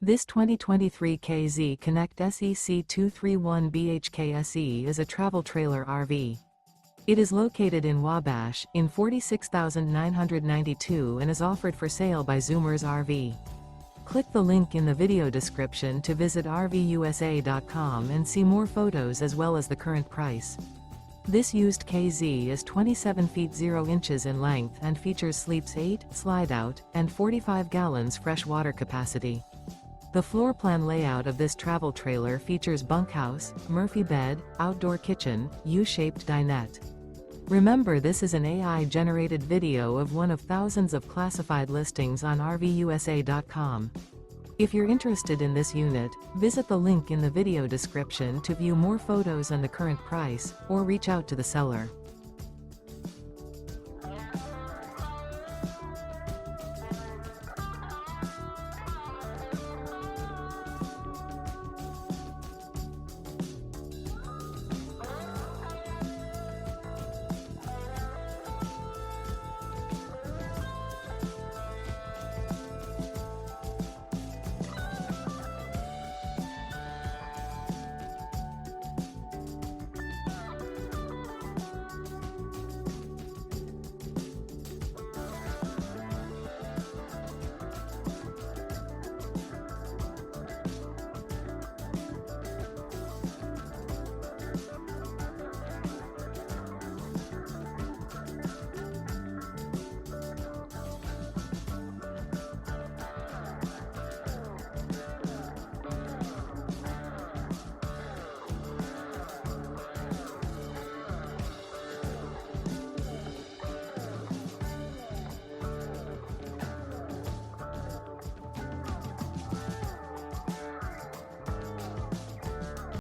This 2023 K-Z Connect SE C231BHKSE is a travel trailer RV. It is located in Wabash, in 46,992 and is offered for sale by Zoomers RV. Click the link in the video description to visit RVUSA.com and see more photos as well as the current price. This used K-Z is 27 feet 0 inches in length and features sleeps 8, slide-out, and 45 gallons fresh water capacity. The floor plan layout of this travel trailer features bunkhouse, Murphy bed, outdoor kitchen, U-shaped dinette. Remember, this is an AI-generated video of one of thousands of classified listings on RVUSA.com. If you're interested in this unit, visit the link in the video description to view more photos and the current price, or reach out to the seller.